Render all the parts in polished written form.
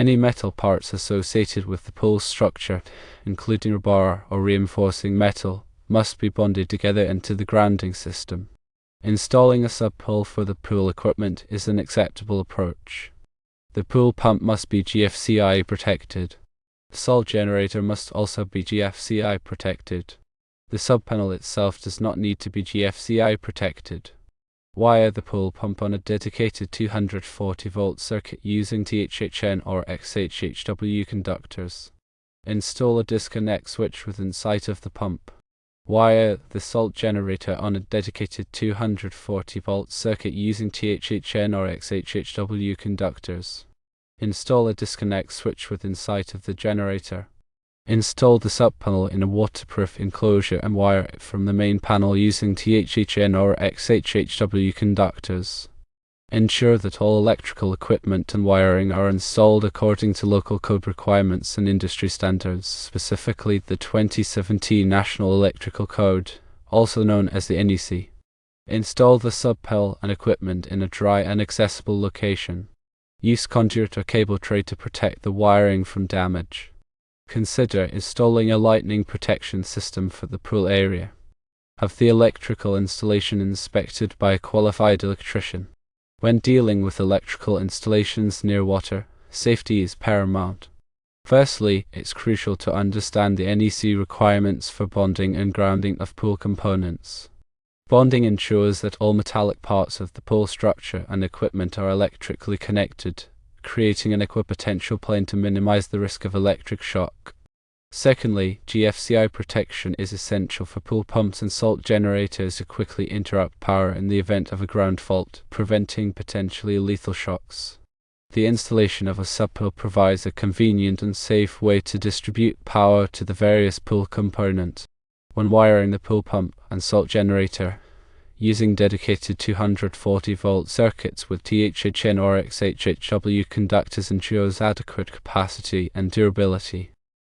Any metal parts associated with the pool structure, including rebar or reinforcing metal, must be bonded together into the grounding system. Installing a subpanel for the pool equipment is an acceptable approach. The pool pump must be GFCI protected. The salt generator must also be GFCI protected. The subpanel itself does not need to be GFCI protected. Wire the pool pump on a dedicated 240-volt circuit using THHN or XHHW conductors. Install a disconnect switch within sight of the pump. Wire the salt generator on a dedicated 240-volt circuit using THHN or XHHW conductors. Install a disconnect switch within sight of the generator. Install the subpanel in a waterproof enclosure and wire it from the main panel using THHN or XHHW conductors. Ensure that all electrical equipment and wiring are installed according to local code requirements and industry standards, specifically the 2017 National Electrical Code, also known as the NEC. Install the subpanel and equipment in a dry and accessible location. Use conduit or cable tray to protect the wiring from damage. Consider installing a lightning protection system for the pool area. Have the electrical installation inspected by a qualified electrician. When dealing with electrical installations near water, safety is paramount. Firstly, it's crucial to understand the NEC requirements for bonding and grounding of pool components. Bonding ensures that all metallic parts of the pool structure and equipment are electrically connected, creating an equipotential plane to minimize the risk of electric shock. Secondly, GFCI protection is essential for pool pumps and salt generators to quickly interrupt power in the event of a ground fault, preventing potentially lethal shocks. The installation of a subpanel provides a convenient and safe way to distribute power to the various pool components. When wiring the pool pump and salt generator, using dedicated 240-volt circuits with THHN or XHHW conductors ensures adequate capacity and durability.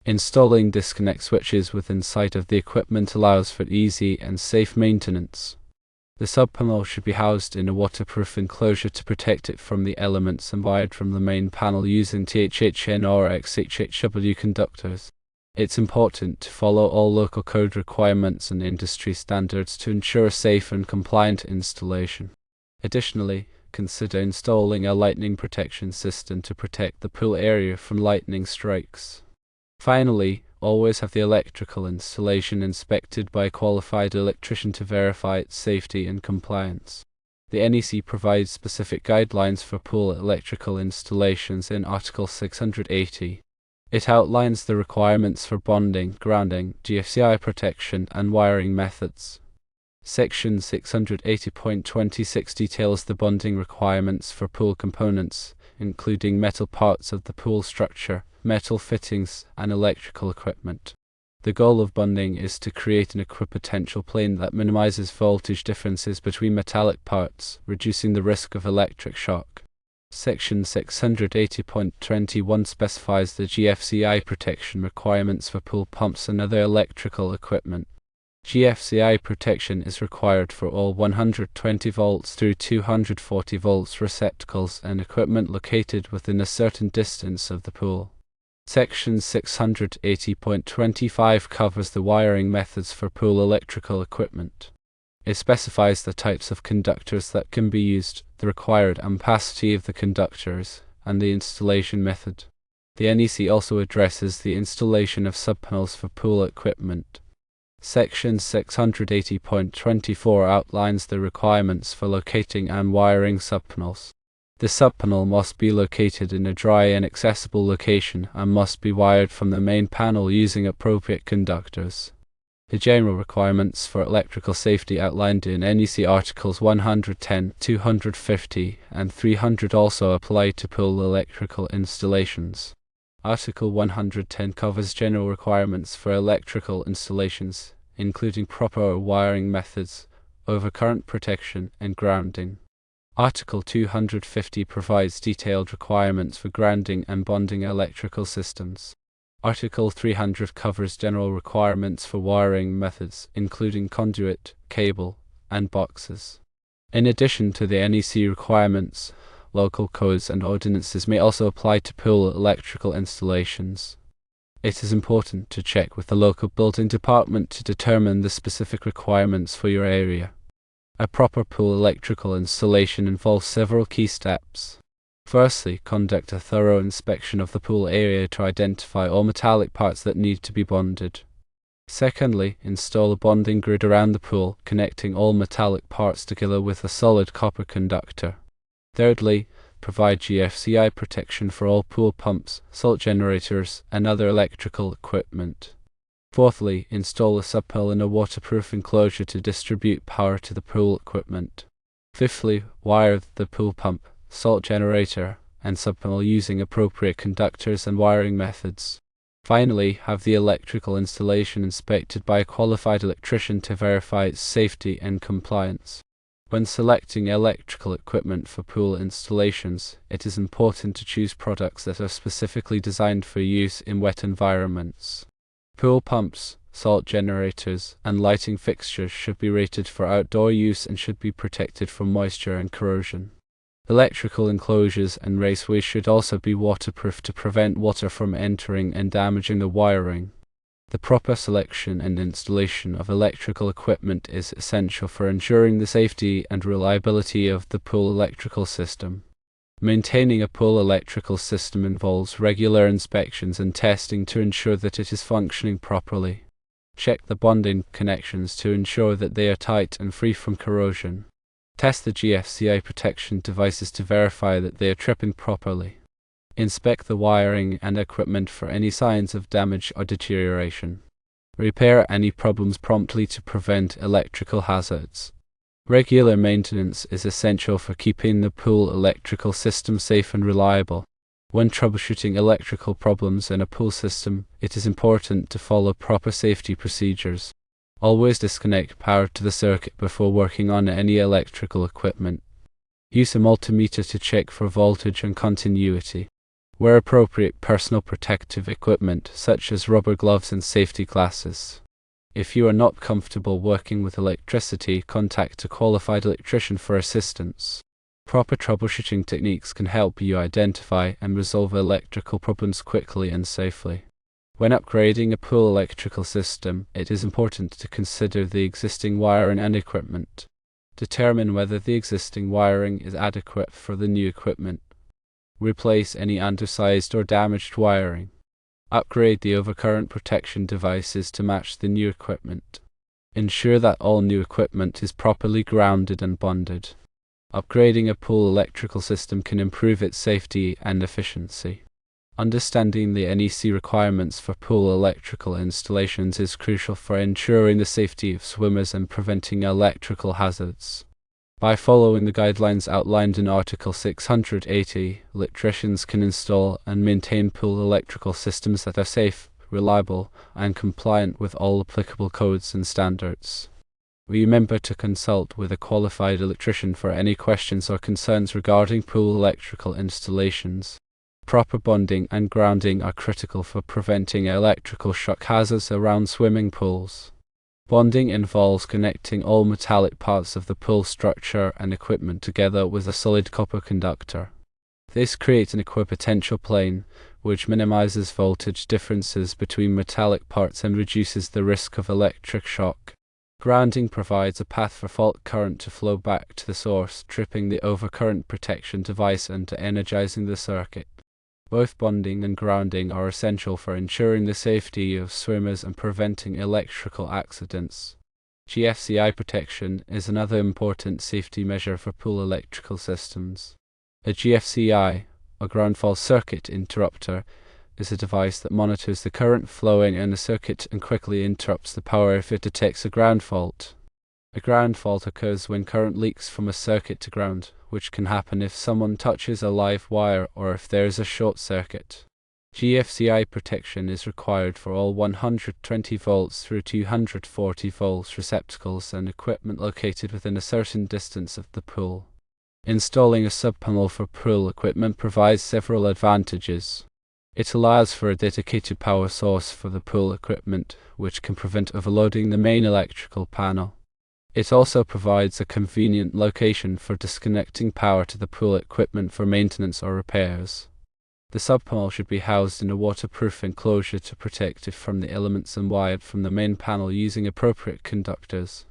Installing disconnect switches within sight of the equipment allows for easy and safe maintenance. The subpanel should be housed in a waterproof enclosure to protect it from the elements and wired from the main panel using THHN or XHHW conductors. It's important to follow all local code requirements and industry standards to ensure a safe and compliant installation. Additionally, consider installing a lightning protection system to protect the pool area from lightning strikes. Finally, always have the electrical installation inspected by a qualified electrician to verify its safety and compliance. The NEC provides specific guidelines for pool electrical installations in Article 680. It outlines the requirements for bonding, grounding, GFCI protection, and wiring methods. Section 680.26 details the bonding requirements for pool components, including metal parts of the pool structure, metal fittings, and electrical equipment. The goal of bonding is to create an equipotential plane that minimizes voltage differences between metallic parts, reducing the risk of electric shock. Section 680.21 specifies the GFCI protection requirements for pool pumps and other electrical equipment. GFCI protection is required for all 120 volts through 240 volts receptacles and equipment located within a certain distance of the pool. Section 680.25 covers the wiring methods for pool electrical equipment. It specifies the types of conductors that can be used, the required ampacity of the conductors, and the installation method. The NEC also addresses the installation of subpanels for pool equipment. Section 680.24 outlines the requirements for locating and wiring subpanels. The subpanel must be located in a dry and accessible location and must be wired from the main panel using appropriate conductors. The general requirements for electrical safety outlined in NEC Articles 110, 250, and 300 also apply to pool electrical installations. Article 110 covers general requirements for electrical installations, including proper wiring methods, overcurrent protection, and grounding. Article 250 provides detailed requirements for grounding and bonding electrical systems. Article 300 covers general requirements for wiring methods, including conduit, cable, and boxes. In addition to the NEC requirements, Local codes and ordinances may also apply to pool electrical installations. It is important to check with the local building department to determine the specific requirements for your area. A proper pool electrical installation involves several key steps. Firstly, conduct a thorough inspection of the pool area to identify all metallic parts that need to be bonded. Secondly, install a bonding grid around the pool, connecting all metallic parts together with a solid copper conductor. Thirdly, provide GFCI protection for all pool pumps, salt generators, and other electrical equipment. Fourthly, install a subpanel in a waterproof enclosure to distribute power to the pool equipment. Fifthly, wire the pool pump, salt generator, and subpanel using appropriate conductors and wiring methods. Finally, have the electrical installation inspected by a qualified electrician to verify its safety and compliance. When selecting electrical equipment for pool installations, it is important to choose products that are specifically designed for use in wet environments. Pool pumps, salt generators, and lighting fixtures should be rated for outdoor use and should be protected from moisture and corrosion. Electrical enclosures and raceways should also be waterproof to prevent water from entering and damaging the wiring. The proper selection and installation of electrical equipment is essential for ensuring the safety and reliability of the pool electrical system. Maintaining a pool electrical system involves regular inspections and testing to ensure that it is functioning properly. Check the bonding connections to ensure that they are tight and free from corrosion. Test the GFCI protection devices to verify that they are tripping properly. Inspect the wiring and equipment for any signs of damage or deterioration. Repair any problems promptly to prevent electrical hazards. Regular maintenance is essential for keeping the pool electrical system safe and reliable. When troubleshooting electrical problems in a pool system, it is important to follow proper safety procedures. Always disconnect power to the circuit before working on any electrical equipment. Use a multimeter to check for voltage and continuity. Wear appropriate personal protective equipment such as rubber gloves and safety glasses. If you are not comfortable working with electricity, contact a qualified electrician for assistance. Proper troubleshooting techniques can help you identify and resolve electrical problems quickly and safely. When upgrading a pool electrical system, it is important to consider the existing wiring and equipment. Determine whether the existing wiring is adequate for the new equipment. Replace any undersized or damaged wiring. Upgrade the overcurrent protection devices to match the new equipment. Ensure that all new equipment is properly grounded and bonded. Upgrading a pool electrical system can improve its safety and efficiency. Understanding the NEC requirements for pool electrical installations is crucial for ensuring the safety of swimmers and preventing electrical hazards. By following the guidelines outlined in Article 680, electricians can install and maintain pool electrical systems that are safe, reliable, and compliant with all applicable codes and standards. Remember to consult with a qualified electrician for any questions or concerns regarding pool electrical installations. Proper bonding and grounding are critical for preventing electrical shock hazards around swimming pools. Bonding involves connecting all metallic parts of the pool structure and equipment together with a solid copper conductor. This creates an equipotential plane, which minimizes voltage differences between metallic parts and reduces the risk of electric shock. Grounding provides a path for fault current to flow back to the source, tripping the overcurrent protection device and energizing the circuit. Both bonding and grounding are essential for ensuring the safety of swimmers and preventing electrical accidents. GFCI protection is another important safety measure for pool electrical systems. A GFCI, or ground fault circuit interrupter, is a device that monitors the current flowing in a circuit and quickly interrupts the power if it detects a ground fault. A ground fault occurs when current leaks from a circuit to ground, which can happen if someone touches a live wire or if there is a short circuit. GFCI protection is required for all 120 volts through 240 volts receptacles and equipment located within a certain distance of the pool. Installing a subpanel for pool equipment provides several advantages. It allows for a dedicated power source for the pool equipment, which can prevent overloading the main electrical panel. It also provides a convenient location for disconnecting power to the pool equipment for maintenance or repairs. The subpanel should be housed in a waterproof enclosure to protect it from the elements and wired from the main panel using appropriate conductors.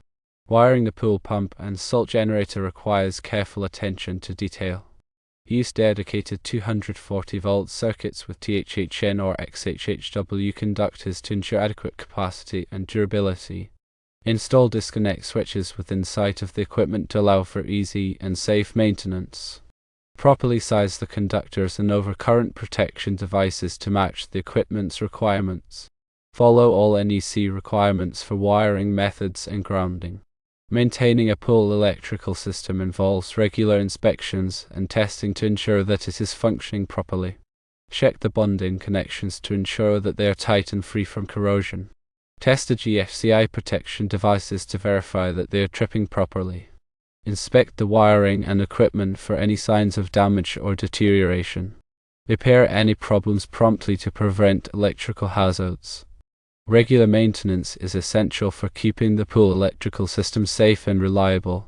Wiring the pool pump and salt generator requires careful attention to detail. Use dedicated 240-volt circuits with THHN or XHHW conductors to ensure adequate capacity and durability. Install disconnect switches within sight of the equipment to allow for easy and safe maintenance. Properly size the conductors and overcurrent protection devices to match the equipment's requirements. Follow all NEC requirements for wiring methods and grounding. Maintaining a pool electrical system involves regular inspections and testing to ensure that it is functioning properly. Check the bonding connections to ensure that they are tight and free from corrosion. Test the GFCI protection devices to verify that they are tripping properly. Inspect the wiring and equipment for any signs of damage or deterioration. Repair any problems promptly to prevent electrical hazards. Regular maintenance is essential for keeping the pool electrical system safe and reliable.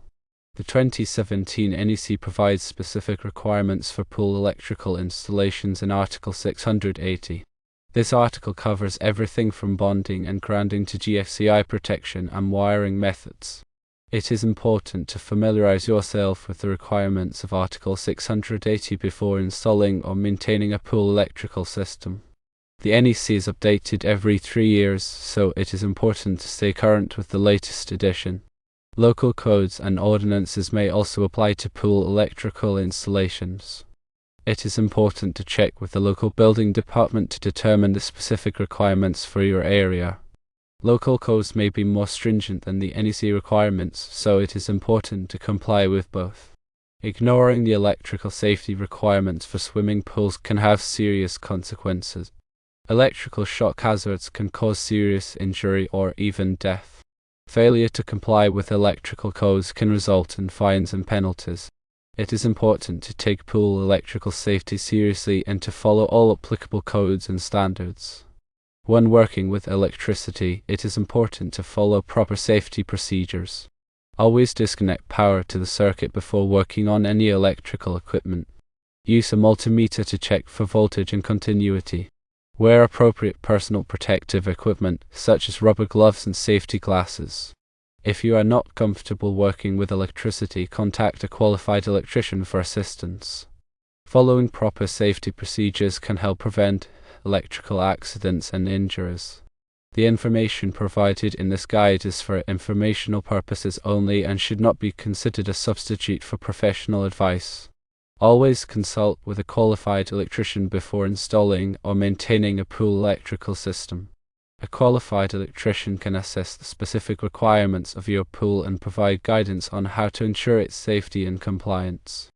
The 2017 NEC provides specific requirements for pool electrical installations in Article 680. This article covers everything from bonding and grounding to GFCI protection and wiring methods. It is important to familiarize yourself with the requirements of Article 680 before installing or maintaining a pool electrical system. The NEC is updated every 3 years, so it is important to stay current with the latest edition. Local codes and ordinances may also apply to pool electrical installations. It is important to check with the local building department to determine the specific requirements for your area. Local codes may be more stringent than the NEC requirements, so it is important to comply with both. Ignoring the electrical safety requirements for swimming pools can have serious consequences. Electrical shock hazards can cause serious injury or even death. Failure to comply with electrical codes can result in fines and penalties. It is important to take pool electrical safety seriously and to follow all applicable codes and standards. When working with electricity, it is important to follow proper safety procedures. Always disconnect power to the circuit before working on any electrical equipment. Use a multimeter to check for voltage and continuity. Wear appropriate personal protective equipment, such as rubber gloves and safety glasses. If you are not comfortable working with electricity, contact a qualified electrician for assistance. Following proper safety procedures can help prevent electrical accidents and injuries. The information provided in this guide is for informational purposes only and should not be considered a substitute for professional advice. Always consult with a qualified electrician before installing or maintaining a pool electrical system. A qualified electrician can assess the specific requirements of your pool and provide guidance on how to ensure its safety and compliance.